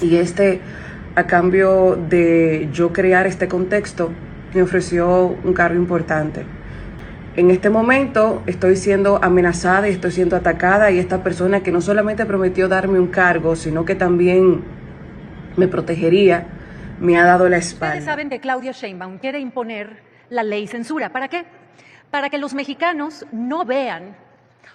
Y a cambio de yo crear este contexto, me ofreció un cargo importante. En este momento estoy siendo amenazada y estoy siendo atacada, y esta persona que no solamente prometió darme un cargo, sino que también me protegería, me ha dado la espalda. Ustedes saben que Claudia Sheinbaum quiere imponer la ley censura. ¿Para qué? Para que los mexicanos no vean,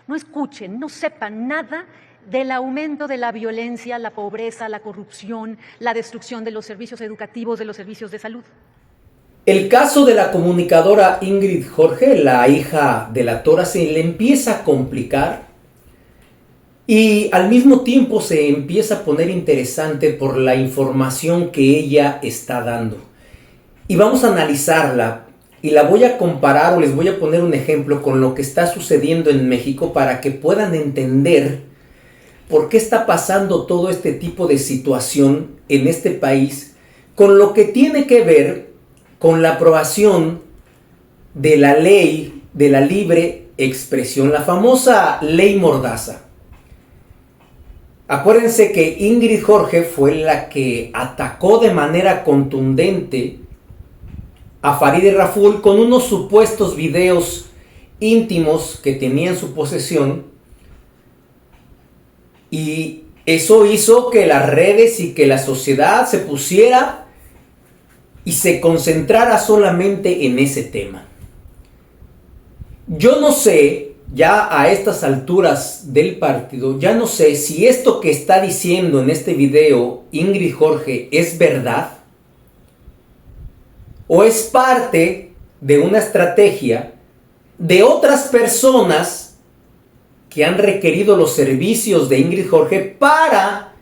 no escuchen, no sepan nada del aumento de la violencia, la pobreza, la corrupción, la destrucción de los servicios educativos, de los servicios de salud. El caso de la comunicadora Ingrid Jorge, la hija de la Tora, se le empieza a complicar y al mismo tiempo se empieza a poner interesante por la información que ella está dando. Y vamos a analizarla y la voy a comparar, o les voy a poner un ejemplo con lo que está sucediendo en México para que puedan entender por qué está pasando todo este tipo de situación en este país, con lo que tiene que ver con la aprobación de la ley de la libre expresión, la famosa ley Mordaza. Acuérdense que Ingrid Jorge fue la que atacó de manera contundente a Farideh Raful con unos supuestos videos íntimos que tenía en su posesión, y eso hizo que las redes y que la sociedad se pusiera y se concentrara solamente en ese tema. Yo no sé, ya a estas alturas del partido, ya no sé si esto que está diciendo en este video Ingrid Jorge es verdad o es parte de una estrategia de otras personas que han requerido los servicios de Ingrid Jorge para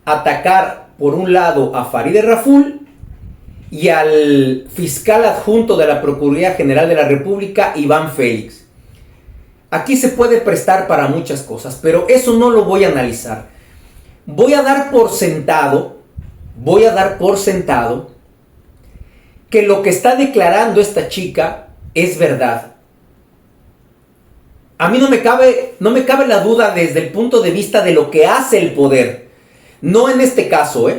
atacar, por un lado, a Farideh Raful y al fiscal adjunto de la Procuraduría General de la República, Iván Félix. Aquí se puede prestar para muchas cosas, pero eso no lo voy a analizar. Voy a dar por sentado que lo que está declarando esta chica es verdad. A mí no me cabe la duda desde el punto de vista de lo que hace el poder. No en este caso,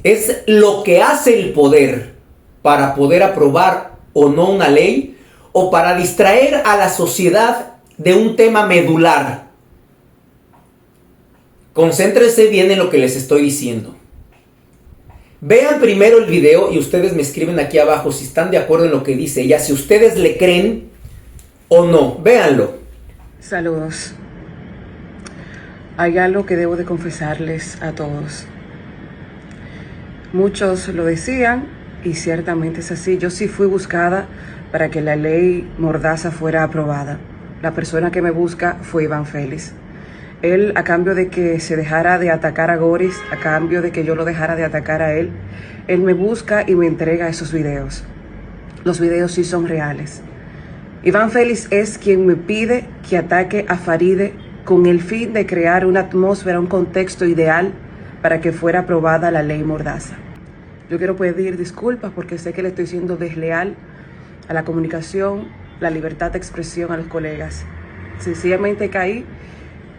es lo que hace el poder para poder aprobar o no una ley, o para distraer a la sociedad de un tema medular. Concéntrense bien en lo que les estoy diciendo. Vean primero el video y ustedes me escriben aquí abajo si están de acuerdo en lo que dice ella, si ustedes le creen o no. Véanlo. Saludos. Hay algo que debo de confesarles a todos. Muchos lo decían y ciertamente es así. Yo sí fui buscada para que la ley Mordaza fuera aprobada. La persona que me busca fue Iván Félix. Él, a cambio de que se dejara de atacar a Goris, a cambio de que yo lo dejara de atacar a él me busca y me entrega esos videos. Los videos sí son reales. Iván Félix es quien me pide que ataque a Farideh con el fin de crear una atmósfera, un contexto ideal para que fuera aprobada la ley Mordaza. Yo quiero pedir disculpas porque sé que le estoy siendo desleal a la comunicación, la libertad de expresión, a los colegas. Sencillamente caí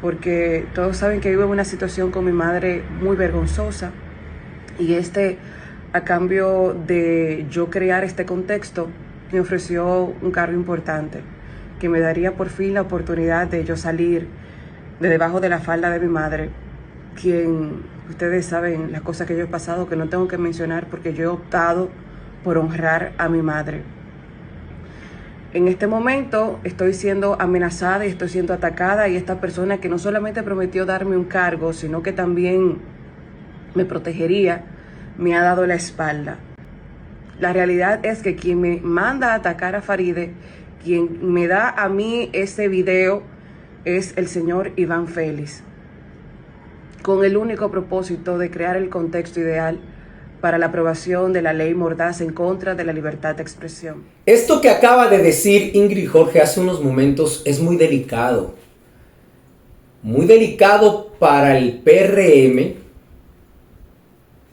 porque todos saben que vivo en una situación con mi madre muy vergonzosa, y a cambio de yo crear este contexto, me ofreció un cargo importante que me daría por fin la oportunidad de yo salir de debajo de la falda de mi madre, quien, ustedes saben las cosas que yo he pasado, que no tengo que mencionar porque yo he optado por honrar a mi madre. En este momento estoy siendo amenazada y estoy siendo atacada, y esta persona que no solamente prometió darme un cargo, sino que también me protegería, me ha dado la espalda. La realidad es que quien me manda a atacar a Farideh, quien me da a mí ese video, es el señor Iván Félix, con el único propósito de crear el contexto ideal para la aprobación de la ley Mordaza en contra de la libertad de expresión. Esto que acaba de decir Ingrid Jorge hace unos momentos es muy delicado para el PRM.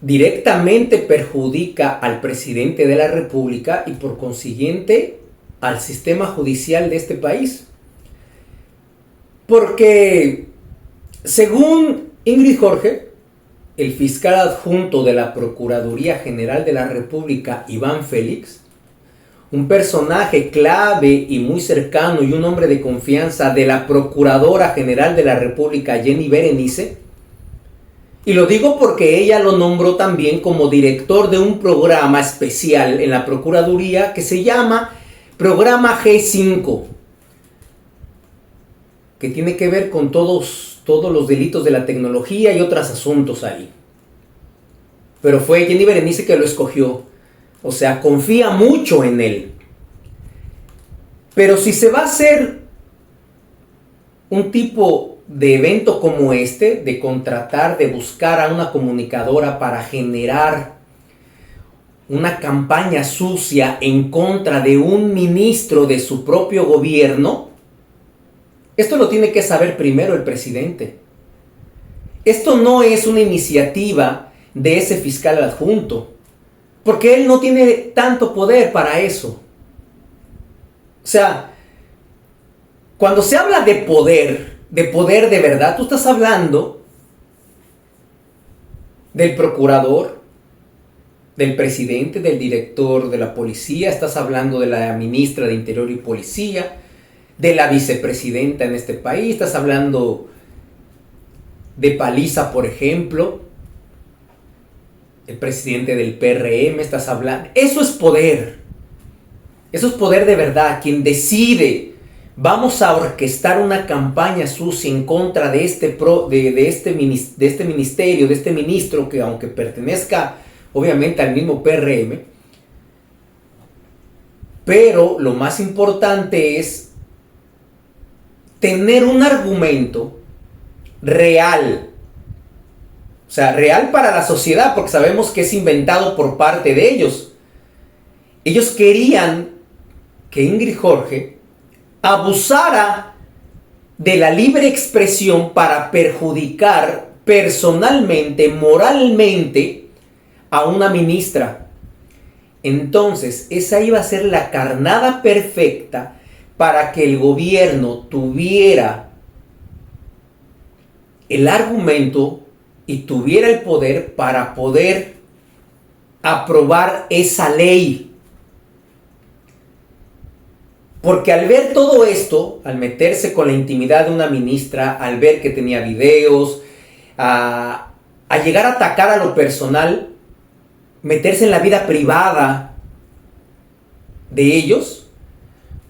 Directamente perjudica al presidente de la República y por consiguiente al sistema judicial de este país. Porque según Ingrid Jorge, el fiscal adjunto de la Procuraduría General de la República, Iván Félix, un personaje clave y muy cercano y un hombre de confianza de la Procuradora General de la República, Jenny Berenice, y lo digo porque ella lo nombró también como director de un programa especial en la Procuraduría que se llama Programa G5, que tiene que ver con todos los delitos de la tecnología y otros asuntos ahí. Pero fue Jenny Berenice que lo escogió. O sea, confía mucho en él. Pero si se va a hacer un tipo de evento como este, de contratar, de buscar a una comunicadora para generar una campaña sucia en contra de un ministro de su propio gobierno, esto lo tiene que saber primero el presidente. Esto no es una iniciativa de ese fiscal adjunto, porque él no tiene tanto poder para eso. O sea, cuando se habla de poder de verdad, tú estás hablando del procurador, del presidente, del director de la policía, estás hablando de la ministra de Interior y Policía, de la vicepresidenta en este país, estás hablando de Paliza, por ejemplo, el presidente del PRM, estás hablando. Eso es poder de verdad. Quien decide, vamos a orquestar una campaña sucia en contra de este ministerio, de este ministro, que aunque pertenezca obviamente al mismo PRM, pero lo más importante es tener un argumento real. O sea, real para la sociedad, porque sabemos que es inventado por parte de ellos. Ellos querían que Ingrid Jorge abusara de la libre expresión para perjudicar personalmente, moralmente, a una ministra. Entonces, esa iba a ser la carnada perfecta para que el gobierno tuviera el argumento y tuviera el poder para poder aprobar esa ley. Porque al ver todo esto, al meterse con la intimidad de una ministra, al ver que tenía videos, a llegar a atacar a lo personal, meterse en la vida privada de ellos,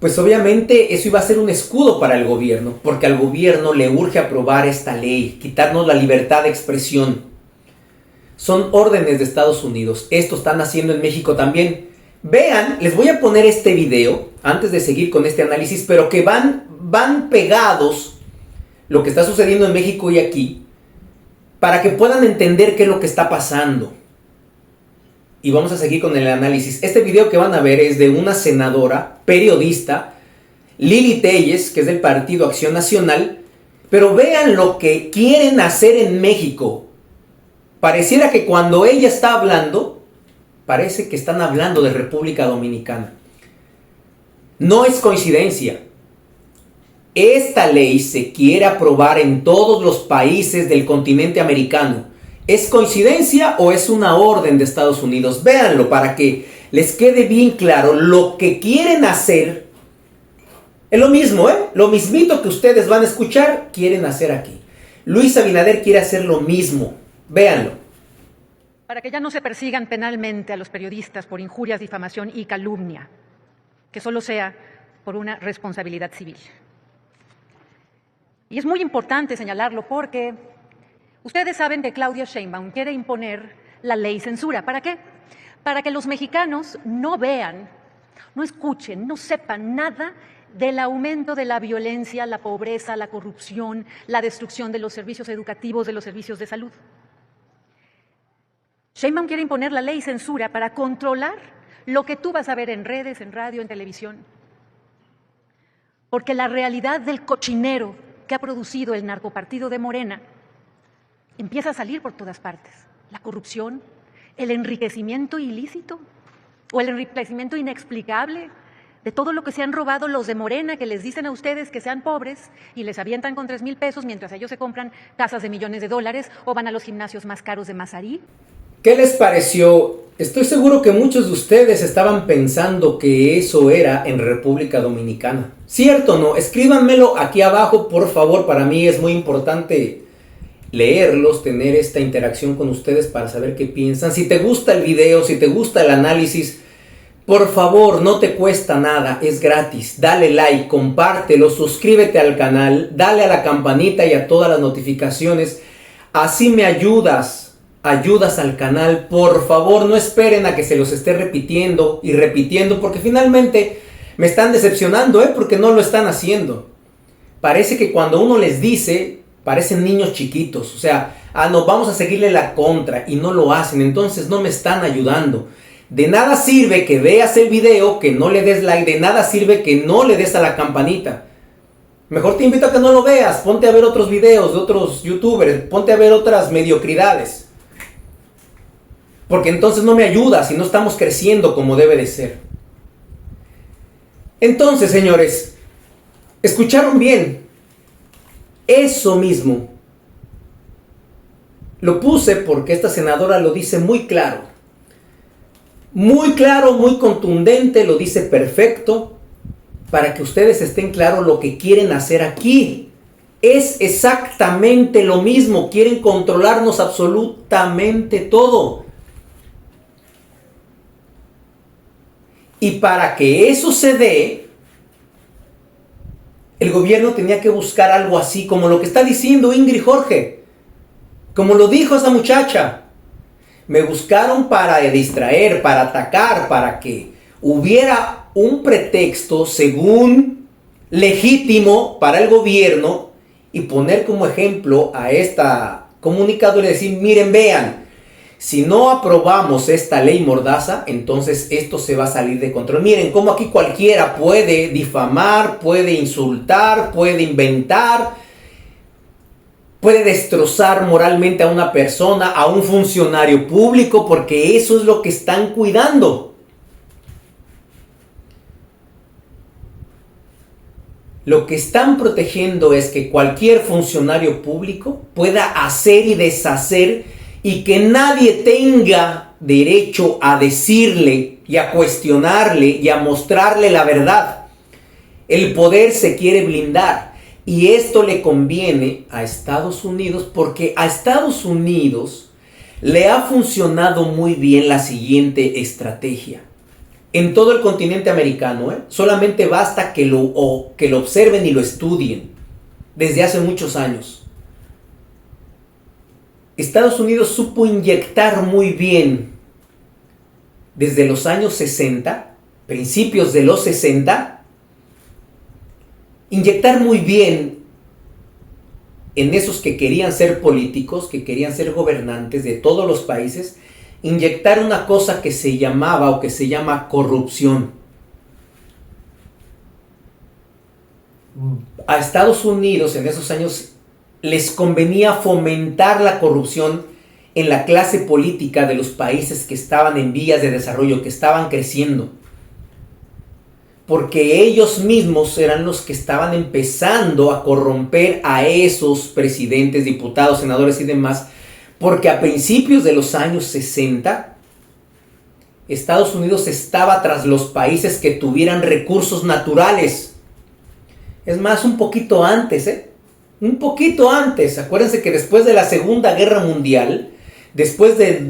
pues obviamente eso iba a ser un escudo para el gobierno, porque al gobierno le urge aprobar esta ley, quitarnos la libertad de expresión. Son órdenes de Estados Unidos. Esto están haciendo en México también. Vean, les voy a poner este video antes de seguir con este análisis, pero que van pegados lo que está sucediendo en México y aquí, para que puedan entender qué es lo que está pasando. Y vamos a seguir con el análisis. Este video que van a ver es de una senadora, periodista, Lili Telles, que es del Partido Acción Nacional. Pero vean lo que quieren hacer en México. Pareciera que cuando ella está hablando, parece que están hablando de República Dominicana. No es coincidencia. Esta ley se quiere aprobar en todos los países del continente americano. ¿Es coincidencia o es una orden de Estados Unidos? Véanlo para que les quede bien claro lo que quieren hacer. Es lo mismo, lo mismito que ustedes van a escuchar, quieren hacer aquí. Luis Abinader quiere hacer lo mismo. Véanlo. Para que ya no se persigan penalmente a los periodistas por injurias, difamación y calumnia, que solo sea por una responsabilidad civil. Y es muy importante señalarlo porque ustedes saben que Claudia Sheinbaum quiere imponer la ley censura. ¿Para qué? Para que los mexicanos no vean, no escuchen, no sepan nada del aumento de la violencia, la pobreza, la corrupción, la destrucción de los servicios educativos, de los servicios de salud. Sheinbaum quiere imponer la ley censura para controlar lo que tú vas a ver en redes, en radio, en televisión. Porque la realidad del cochinero que ha producido el narcopartido de Morena empieza a salir por todas partes. La corrupción, el enriquecimiento ilícito o el enriquecimiento inexplicable de todo lo que se han robado los de Morena, que les dicen a ustedes que sean pobres y les avientan con 3,000 pesos mientras ellos se compran casas de millones de dólares o van a los gimnasios más caros de Mazarí? ¿Qué les pareció? Estoy seguro que muchos de ustedes estaban pensando que eso era en República Dominicana. ¿Cierto o no? Escríbanmelo aquí abajo, por favor. Para mí es muy importante leerlos, tener esta interacción con ustedes para saber qué piensan. Si te gusta el video, si te gusta el análisis, por favor, no te cuesta nada, es gratis. Dale like, compártelo, suscríbete al canal, dale a la campanita y a todas las notificaciones. Así me ayudas al canal. Por favor, no esperen a que se los esté repitiendo y repitiendo, porque finalmente me están decepcionando, porque no lo están haciendo. Parece que cuando uno les dice, parecen niños chiquitos. O sea, no, vamos a seguirle la contra y no lo hacen. Entonces no me están ayudando. De nada sirve que veas el video, que no le des like, de nada sirve que no le des a la campanita. Mejor te invito a que no lo veas, ponte a ver otros videos de otros youtubers, ponte a ver otras mediocridades. Porque entonces no me ayudas y no estamos creciendo como debe de ser. Entonces, señores, ¿escucharon bien? Eso mismo. Lo puse porque esta senadora lo dice muy claro. Muy claro, muy contundente, lo dice perfecto, para que ustedes estén claros lo que quieren hacer aquí. Es exactamente lo mismo, quieren controlarnos absolutamente todo. Y para que eso se dé, el gobierno tenía que buscar algo así, como lo que está diciendo Ingrid Jorge, como lo dijo esa muchacha. Me buscaron para distraer, para atacar, para que hubiera un pretexto, según legítimo, para el gobierno y poner como ejemplo a esta comunicadora y decir, miren, vean, si no aprobamos esta ley mordaza, entonces esto se va a salir de control. Miren cómo aquí cualquiera puede difamar, puede insultar, puede inventar, puede destrozar moralmente a una persona, a un funcionario público, porque eso es lo que están cuidando. Lo que están protegiendo es que cualquier funcionario público pueda hacer y deshacer y que nadie tenga derecho a decirle y a cuestionarle y a mostrarle la verdad. El poder se quiere blindar. Y esto le conviene a Estados Unidos porque a Estados Unidos le ha funcionado muy bien la siguiente estrategia. En todo el continente americano, solamente basta que lo observen y lo estudien desde hace muchos años. Estados Unidos supo inyectar muy bien desde los años 60, principios de los 60, inyectar muy bien en esos que querían ser políticos, que querían ser gobernantes de todos los países, inyectar una cosa que se llamaba o que se llama corrupción. A Estados Unidos en esos años les convenía fomentar la corrupción en la clase política de los países que estaban en vías de desarrollo, que estaban creciendo. Porque ellos mismos eran los que estaban empezando a corromper a esos presidentes, diputados, senadores y demás, porque a principios de los años 60, Estados Unidos estaba tras los países que tuvieran recursos naturales. Es más, un poquito antes, un poquito antes. Acuérdense que después de la Segunda Guerra Mundial, después de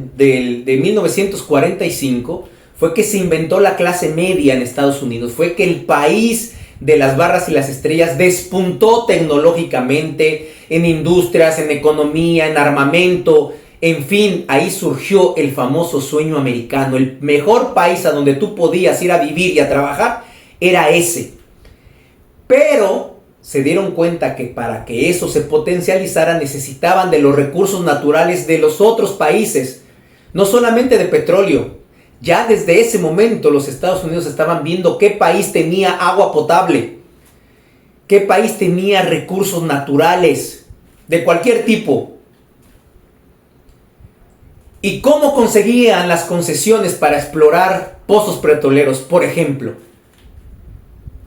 1945, fue que se inventó la clase media en Estados Unidos. Fue que el país de las barras y las estrellas despuntó tecnológicamente en industrias, en economía, en armamento. En fin, ahí surgió el famoso sueño americano. El mejor país a donde tú podías ir a vivir y a trabajar era ese. Pero se dieron cuenta que para que eso se potencializara necesitaban de los recursos naturales de los otros países. No solamente de petróleo. Ya desde ese momento los Estados Unidos estaban viendo qué país tenía agua potable, qué país tenía recursos naturales de cualquier tipo y cómo conseguían las concesiones para explorar pozos petroleros, por ejemplo.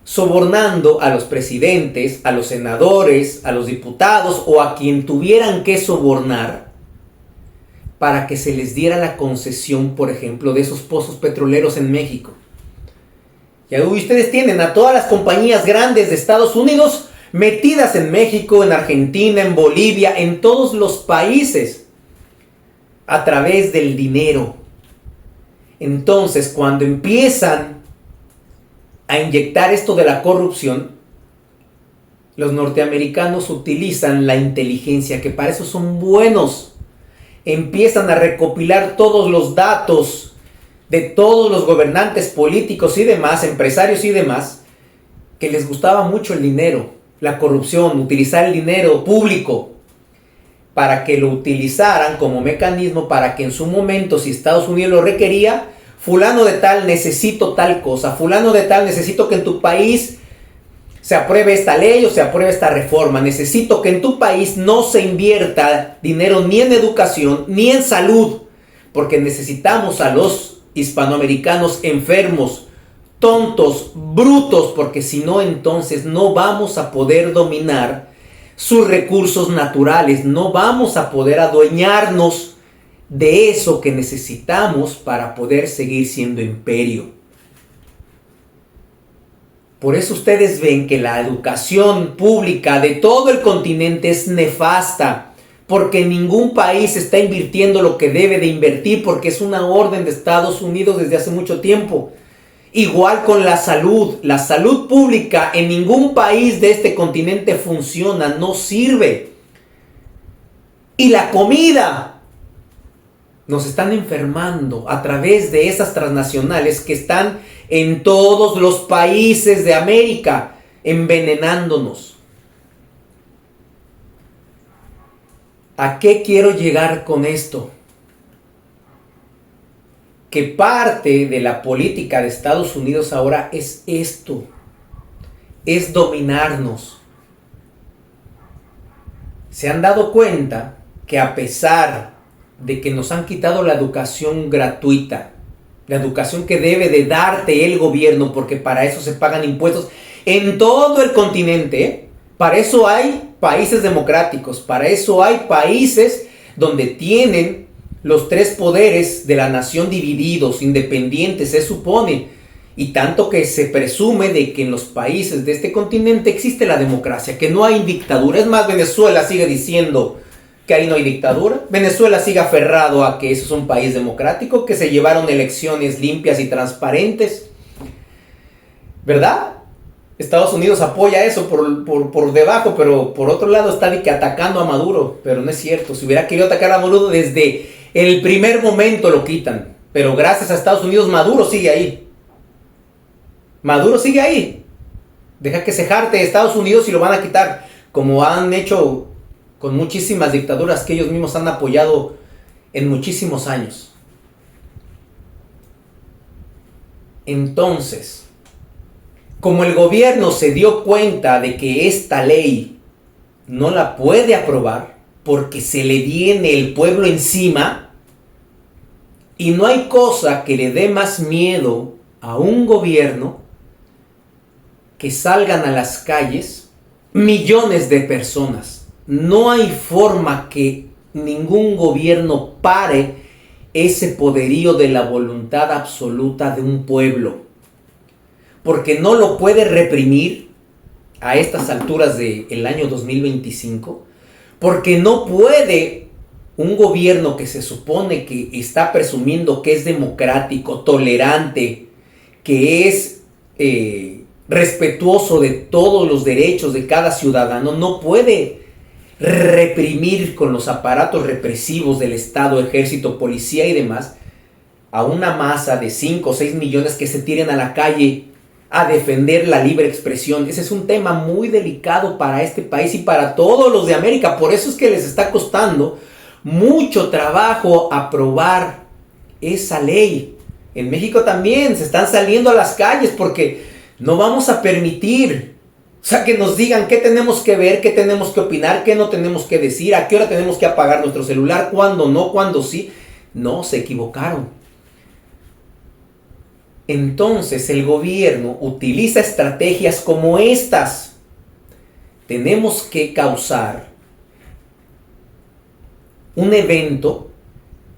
sobornando a los presidentes, a los senadores, a los diputados o a quien tuvieran que sobornar para que se les diera la concesión, por ejemplo, de esos pozos petroleros en México. Y ustedes tienen a todas las compañías grandes de Estados Unidos metidas en México, en Argentina, en Bolivia, en todos los países, a través del dinero. Entonces, cuando empiezan a inyectar esto de la corrupción, los norteamericanos utilizan la inteligencia, que para eso son buenos. Empiezan a recopilar todos los datos de todos los gobernantes políticos y demás, empresarios y demás, que les gustaba mucho el dinero, la corrupción, utilizar el dinero público, para que lo utilizaran como mecanismo para que en su momento, si Estados Unidos lo requería, fulano de tal, necesito tal cosa, fulano de tal, necesito que en tu país se apruebe esta ley o se apruebe esta reforma, necesito que en tu país no se invierta dinero ni en educación ni en salud, porque necesitamos a los hispanoamericanos enfermos, tontos, brutos, porque si no, entonces no vamos a poder dominar sus recursos naturales, no vamos a poder adueñarnos de eso que necesitamos para poder seguir siendo imperio. Por eso ustedes ven que la educación pública de todo el continente es nefasta, porque ningún país está invirtiendo lo que debe de invertir, porque es una orden de Estados Unidos desde hace mucho tiempo. Igual con la salud pública en ningún país de este continente funciona, no sirve. Y la comida, nos están enfermando a través de esas transnacionales que están en todos los países de América, envenenándonos. ¿A qué quiero llegar con esto? Que parte de la política de Estados Unidos ahora es esto, es dominarnos. Se han dado cuenta que a pesar de que nos han quitado la educación gratuita, la educación que debe de darte el gobierno, porque para eso se pagan impuestos en todo el continente, para eso hay países democráticos, para eso hay países donde tienen los tres poderes de la nación divididos, independientes, se supone, y tanto que se presume de que en los países de este continente existe la democracia, que no hay dictadura. Es más, Venezuela sigue diciendo que ahí no hay dictadura. Venezuela sigue aferrado a que eso es un país democrático, que se llevaron elecciones limpias y transparentes, ¿verdad? Estados Unidos apoya eso por debajo, pero por otro lado está de que atacando a Maduro, pero no es cierto. Si hubiera querido atacar a Maduro desde el primer momento lo quitan, pero gracias a Estados Unidos Maduro sigue ahí. Maduro sigue ahí. Deja que se jarte Estados Unidos y lo van a quitar, como han hecho con muchísimas dictaduras que ellos mismos han apoyado en muchísimos años. Entonces, como el gobierno se dio cuenta de que esta ley no la puede aprobar porque se le viene el pueblo encima, y no hay cosa que le dé más miedo a un gobierno que salgan a las calles millones de personas. No hay forma que ningún gobierno pare ese poderío de la voluntad absoluta de un pueblo, porque no lo puede reprimir a estas alturas del año 2025, porque no puede un gobierno que se supone que está presumiendo que es democrático, tolerante, que es respetuoso de todos los derechos de cada ciudadano, no puede reprimir con los aparatos represivos del Estado, ejército, policía y demás, a una masa de 5 o 6 millones que se tiren a la calle a defender la libre expresión. Ese es un tema muy delicado para este país y para todos los de América. Por eso es que les está costando mucho trabajo aprobar esa ley. En México también se están saliendo a las calles porque no vamos a permitir, o sea, que nos digan qué tenemos que ver, qué tenemos que opinar, qué no tenemos que decir, a qué hora tenemos que apagar nuestro celular, cuándo no, cuándo sí. No, se equivocaron. entonces el gobierno utiliza estrategias como estas. Tenemos que causar un evento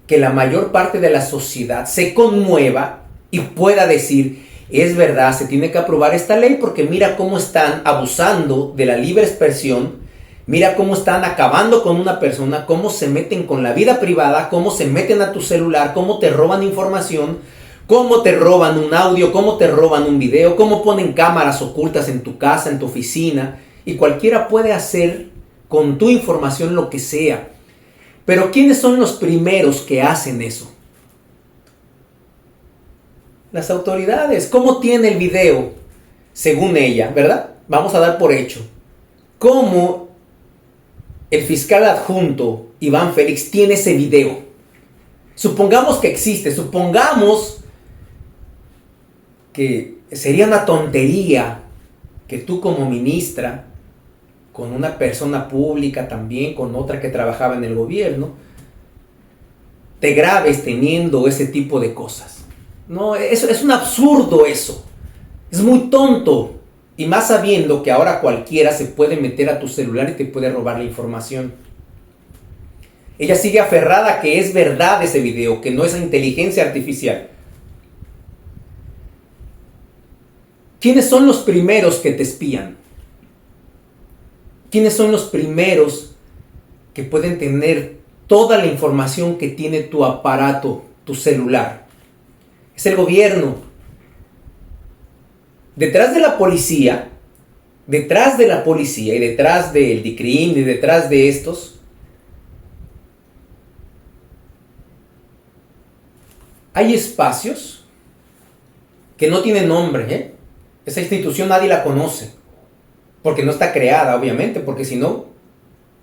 que la mayor parte de la sociedad se conmueva y pueda decir, es verdad, se tiene que aprobar esta ley porque mira cómo están abusando de la libre expresión, mira cómo están acabando con una persona, cómo se meten con la vida privada, cómo se meten a tu celular, cómo te roban información, cómo te roban un audio, cómo te roban un video, cómo ponen cámaras ocultas en tu casa, en tu oficina, y cualquiera puede hacer con tu información lo que sea. Pero ¿quiénes son los primeros que hacen eso? Las autoridades. ¿Cómo tiene el video? Según ella, ¿verdad? Vamos a dar por hecho. ¿Cómo el fiscal adjunto, Iván Félix, tiene ese video? Supongamos que existe, supongamos que sería una tontería que tú como ministra, con una persona pública también, con otra que trabajaba en el gobierno, te grabes teniendo ese tipo de cosas. No, es un absurdo eso. Es muy tonto. Y más sabiendo que ahora cualquiera se puede meter a tu celular y te puede robar la información. Ella sigue aferrada a que es verdad ese video, que no es inteligencia artificial. ¿Quiénes son los primeros que te espían? ¿Quiénes son los primeros que pueden tener toda la información que tiene tu aparato, tu celular? Es el gobierno. Detrás de la policía y detrás del DICRIM y detrás de estos, hay espacios que no tienen nombre, ¿eh? Esa institución nadie la conoce. Porque no está creada, obviamente, porque si no,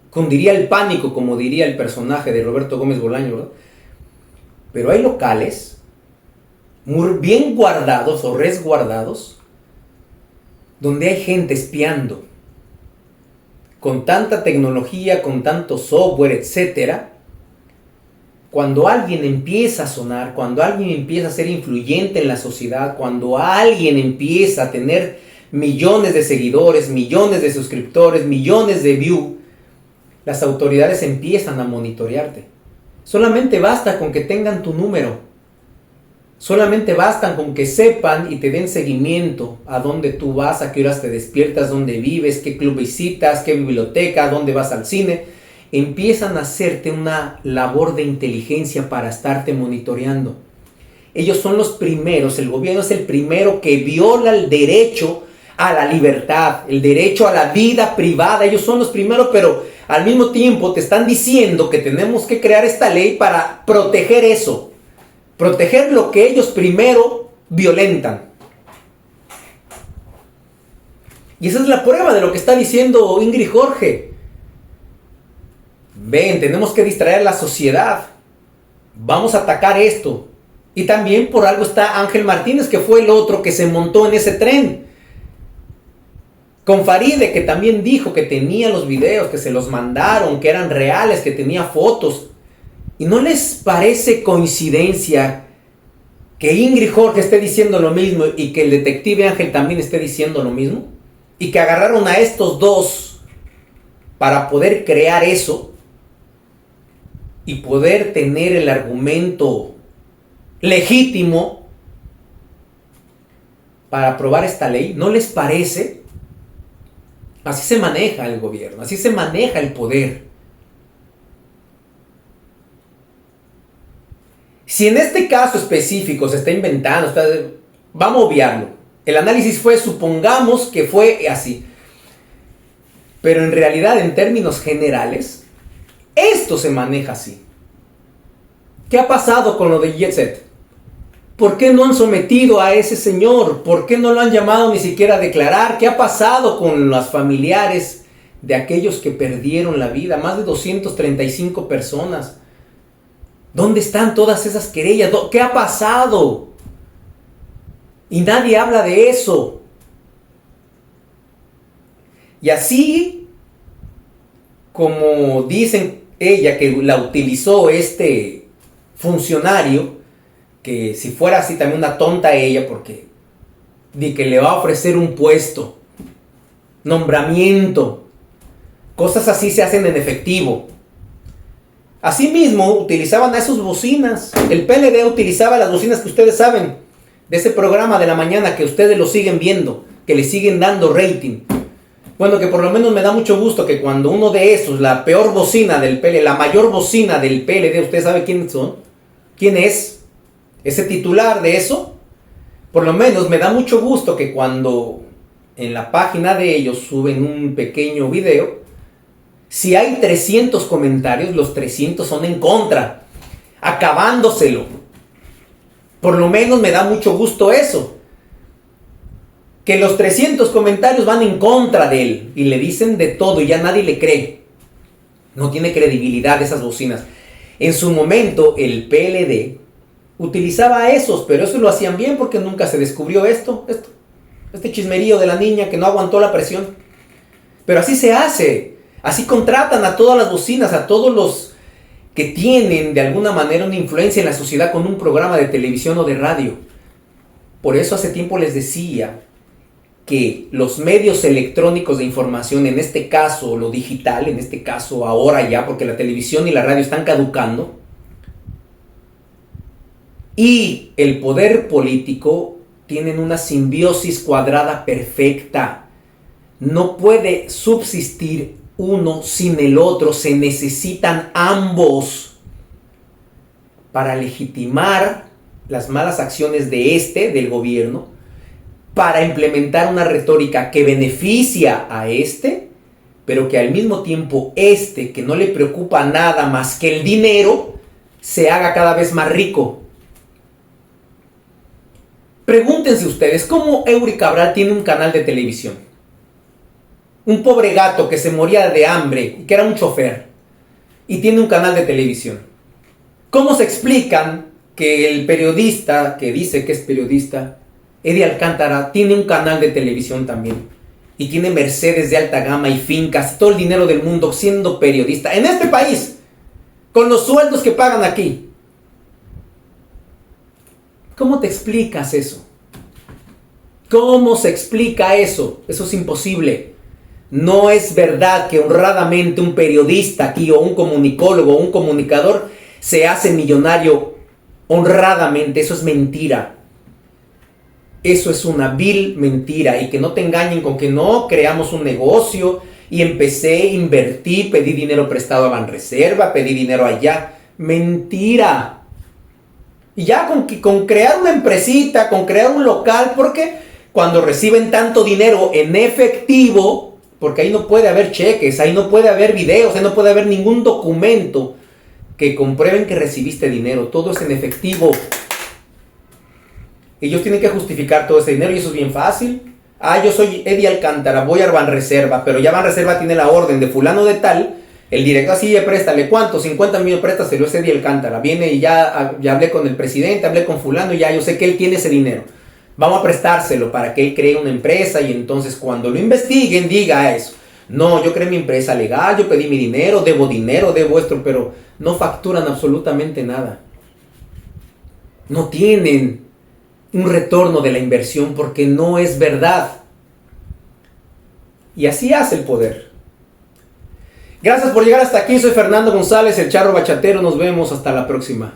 cundiría el pánico, como diría el personaje de Roberto Gómez Bolaño, ¿verdad? Pero hay locales muy bien guardados o resguardados, donde hay gente espiando, con tanta tecnología, con tanto software, etcétera. Cuando alguien empieza a sonar, cuando alguien empieza a ser influyente en la sociedad, cuando alguien empieza a tener millones de seguidores, millones de suscriptores, millones de views, las autoridades empiezan a monitorearte. Solamente basta con que tengan tu número. Solamente bastan con que sepan y te den seguimiento a dónde tú vas, a qué horas te despiertas, dónde vives, qué club visitas, qué biblioteca, dónde vas al cine. Empiezan a hacerte una labor de inteligencia para estarte monitoreando. Ellos son los primeros, el gobierno es el primero que viola el derecho a la libertad, el derecho a la vida privada. Ellos son los primeros, pero al mismo tiempo te están diciendo que tenemos que crear esta ley para proteger eso, proteger lo que ellos primero violentan. Y esa es la prueba de lo que está diciendo Ingrid Jorge. Ven, tenemos que distraer a la sociedad, vamos a atacar esto. Y también por algo está Ángel Martínez, que fue el otro que se montó en ese tren. Con Faride, que también dijo que tenía los videos, que se los mandaron, que eran reales, que tenía fotos. ¿Y no les parece coincidencia que Ingrid Jorge esté diciendo lo mismo y que el detective Ángel también esté diciendo lo mismo? Y que agarraron a estos dos para poder crear eso y poder tener el argumento legítimo para aprobar esta ley. ¿No les parece? Así se maneja el gobierno, así se maneja el poder. Si en este caso específico se está inventando, vamos a obviarlo. El análisis fue, supongamos que fue así. Pero en realidad, en términos generales, esto se maneja así. ¿Qué ha pasado con lo de Jet Set? ¿Por qué no han sometido a ese señor? ¿Por qué no lo han llamado ni siquiera a declarar? ¿Qué ha pasado con los familiares de aquellos que perdieron la vida? Más de 235 personas. ¿Dónde están todas esas querellas? ¿Qué ha pasado? Y nadie habla de eso. Y así, como dicen ella que la utilizó este funcionario, que si fuera así también una tonta ella, porque de que le va a ofrecer un puesto, nombramiento, cosas así se hacen en efectivo. Asimismo, utilizaban a esas bocinas. El PLD utilizaba las bocinas que ustedes saben, de ese programa de la mañana que ustedes lo siguen viendo, que le siguen dando rating. Bueno, que por lo menos me da mucho gusto que cuando uno de esos, la peor bocina del PLD, la mayor bocina del PLD, ¿usted sabe quiénes son? ¿Quién es ese titular de eso? Por lo menos me da mucho gusto que cuando en la página de ellos suben un pequeño video, si hay 300 comentarios, los 300 son en contra, acabándoselo. Por lo menos me da mucho gusto eso. Que los 300 comentarios van en contra de él y le dicen de todo y ya nadie le cree. No tiene credibilidad esas bocinas. En su momento el PLD utilizaba esos, pero eso lo hacían bien porque nunca se descubrió este chismerío de la niña que no aguantó la presión. Pero así se hace. Así contratan a todas las bocinas, a todos los que tienen de alguna manera una influencia en la sociedad con un programa de televisión o de radio. Por eso hace tiempo les decía que los medios electrónicos de información, en este caso lo digital, en este caso ahora ya, porque la televisión y la radio están caducando, y el poder político tienen una simbiosis cuadrada perfecta. No puede subsistir uno sin el otro, se necesitan ambos para legitimar las malas acciones del gobierno, para implementar una retórica que beneficia a pero que al mismo tiempo que no le preocupa nada más que el dinero, se haga cada vez más rico. Pregúntense ustedes, ¿cómo Eury Cabral tiene un canal de televisión? Un pobre gato que se moría de hambre y que era un chofer y tiene un canal de televisión. ¿Cómo se explican que el periodista que dice que es periodista, Eddie Alcántara, tiene un canal de televisión también y tiene Mercedes de alta gama y fincas, todo el dinero del mundo siendo periodista en este país, con los sueldos que pagan aquí? ¿Cómo te explicas eso? ¿Cómo se explica eso? Eso es imposible. No es verdad que honradamente un periodista aquí o un comunicólogo o un comunicador se hace millonario honradamente. Eso es mentira. Eso es una vil mentira, y que no te engañen con que no creamos un negocio y empecé, invertí, pedí dinero prestado a Banreserva, pedí dinero allá. Mentira. Y ya con crear una empresita, con crear un local, porque cuando reciben tanto dinero en efectivo, porque ahí no puede haber cheques, ahí no puede haber videos, ahí no puede haber ningún documento que comprueben que recibiste dinero, todo es en efectivo. Ellos tienen que justificar todo ese dinero y eso es bien fácil. Yo soy Eddie Alcántara, voy a Banreserva, pero ya Banreserva tiene la orden de fulano de tal, el director así, préstale, ¿cuánto? 50 millones, préstaselo, es Eddie Alcántara. Viene y ya hablé con el presidente, hablé con fulano y ya yo sé que él tiene ese dinero. Vamos a prestárselo para que él cree una empresa y entonces cuando lo investiguen diga eso. No, yo creé mi empresa legal, yo pedí mi dinero, debo esto, pero no facturan absolutamente nada. No tienen un retorno de la inversión porque no es verdad. Y así hace el poder. Gracias por llegar hasta aquí. Soy Fernando González, el Charro Bachatero. Nos vemos hasta la próxima.